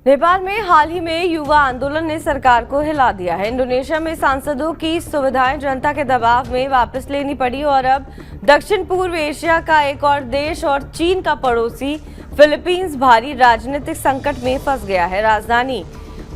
नेपाल में हाल ही में युवा आंदोलन ने सरकार को हिला दिया है। इंडोनेशिया में सांसदों की सुविधाएं जनता के दबाव में वापस लेनी पड़ी और अब दक्षिण पूर्व एशिया का एक और देश और चीन का पड़ोसी फिलीपींस भारी राजनीतिक संकट में फंस गया है। राजधानी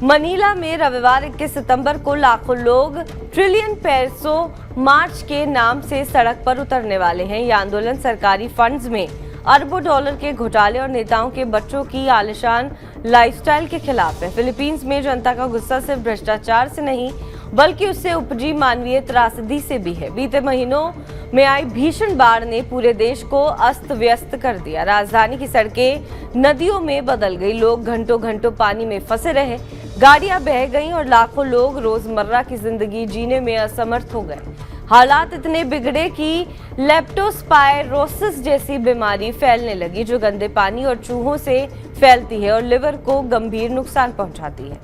मनीला में रविवार 21 सितंबर को लाखों लोग ट्रिलियन पेसो मार्च के नाम से सड़क पर उतरने वाले हैं। यह आंदोलन सरकारी फंड्स में अरबों डॉलर के घोटाले और नेताओं के बच्चों की आलीशान लाइफस्टाइल के खिलाफ है। फिलीपींस में जनता का गुस्सा सिर्फ भ्रष्टाचार से नहीं बल्कि उससे उपजी मानवीय त्रासदी से भी है। बीते महीनों में आई भीषण बाढ़ ने पूरे देश को अस्त व्यस्त कर दिया। राजधानी की सड़कें नदियों में बदल गई, लोग घंटों घंटों पानी में फंसे रहे, गाड़ियां बह गईं और लाखों लोग रोजमर्रा की जिंदगी जीने में असमर्थ हो गए। हालात इतने बिगड़े कि लेप्टोस्पायरोसिस जैसी बीमारी फैलने लगी जो गंदे पानी और चूहों से फैलती है और लिवर को गंभीर नुकसान पहुंचाती है।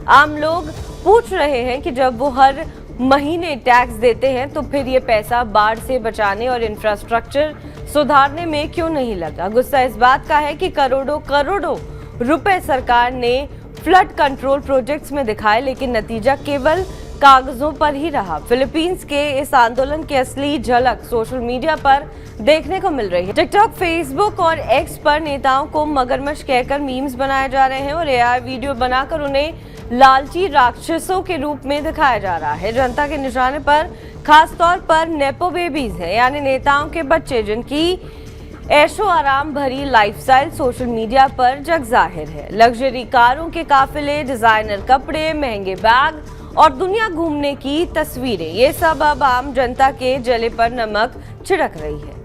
आम लोग पूछ रहे हैं कि जब वो हर महीने टैक्स देते हैं तो फिर ये पैसा बाढ़ से बचाने और इंफ्रास्ट्रक्चर सुधारने में क्यों नहीं लगा। गुस्सा इस बात का है कि करोड़ों करोड़ों रुपए सरकार ने फ्लड कंट्रोल प्रोजेक्ट्स में दिखाए लेकिन नतीजा केवल कागजों पर ही रहा। फिलीपींस के इस आंदोलन की असली झलक सोशल मीडिया पर देखने को मिल रही है। टिकटॉक, फेसबुक और एक्स पर नेताओं को मगरमच्छ कहकर मीम्स बनाए जा रहे हैं और एआई वीडियो बनाकर उन्हें लालची राक्षसों के रूप में दिखाया जा रहा है। जनता के निशाने पर खासतौर पर नेपो बेबीज है, यानी नेताओं के बच्चे जिनकी ऐशो आराम भरी लाइफस्टाइल सोशल मीडिया पर जग जाहिर है। लग्जरी कारों के काफिले, डिजाइनर कपड़े, महंगे बैग और दुनिया घूमने की तस्वीरें, ये सब अब आम जनता के जले पर नमक छिड़क रही है।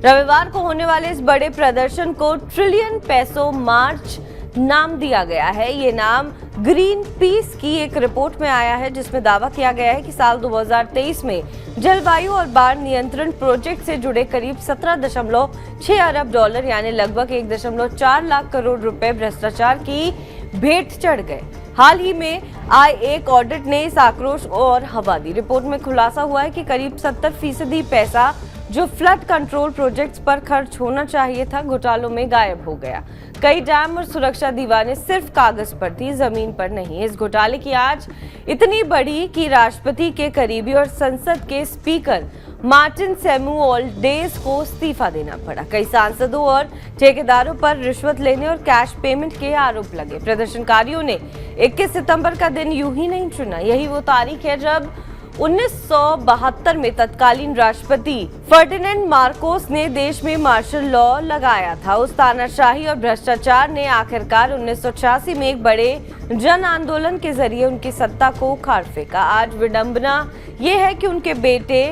रविवार को होने वाले इस बड़े प्रदर्शन को ट्रिलियन पेसो मार्च नाम दिया गया है। ये नाम ग्रीन पीस की एक रिपोर्ट में आया है जिसमें दावा किया गया है कि साल 2023 में जलवायु और बाढ़ नियंत्रण प्रोजेक्ट से जुड़े करीब 17.6 अरब डॉलर यानी लगभग 1.4 लाख करोड़ रुपए भ्रष्टाचार की भेंट चढ़ गए। हाल ही में आए एक ऑडिट ने इस आक्रोश और हवा दी। रिपोर्ट में खुलासा हुआ है कि करीब 70% पैसा जो फ्लड कंट्रोल प्रोजेक्ट्स पर खर्च होना चाहिए था घोटालों में गायब हो गया। कई डैम और सुरक्षा दीवारें सिर्फ कागज पर थी, जमीन पर नहीं। इस घोटाले की आज इतनी बड़ी कि राष्ट्रपति के करीबी और संसद के स्पीकर मार्टिन सैमुअल्डेस को इस्तीफा देना पड़ा। कई सांसदों और ठेकेदारों पर रिश्वत लेने और कैश पेमेंट के आरोप लगे। प्रदर्शनकारियों ने 21 सितंबर का दिन यूं ही नहीं चुना। यही वो तारीख है जब 1972 में तत्कालीन राष्ट्रपति फर्डिनेंड मार्कोस ने देश में मार्शल लॉ लगाया था। उस तानाशाही और भ्रष्टाचार ने आखिरकार 1986 में एक बड़े जन आंदोलन के जरिए उनकी सत्ता को उखाड़ फेंका। आज विडंबना ये है कि उनके बेटे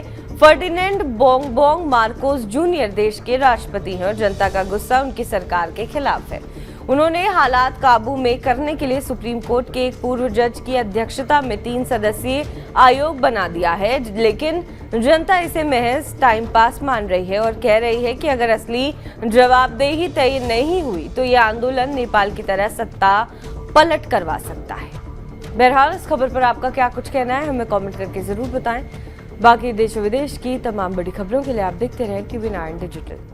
फर्डिनेंड बोंगबोंग मार्कोस जूनियर देश के राष्ट्रपति हैं और जनता का गुस्सा उनकी सरकार के खिलाफ है। उन्होंने हालात काबू में करने के लिए सुप्रीम कोर्ट के एक पूर्व जज की अध्यक्षता में 3 सदस्यीय आयोग बना दिया है, लेकिन जनता इसे महज टाइम पास मान रही है और कह रही है कि अगर असली जवाबदेही तय नहीं हुई तो यह आंदोलन नेपाल की तरह सत्ता पलट करवा सकता है। बहरहाल इस खबर पर आपका क्या कुछ कहना है हमें कमेंट करके जरूर बताएं। बाकी देश विदेश की तमाम बड़ी खबरों के लिए आप देखते रहें TV9 डिजिटल।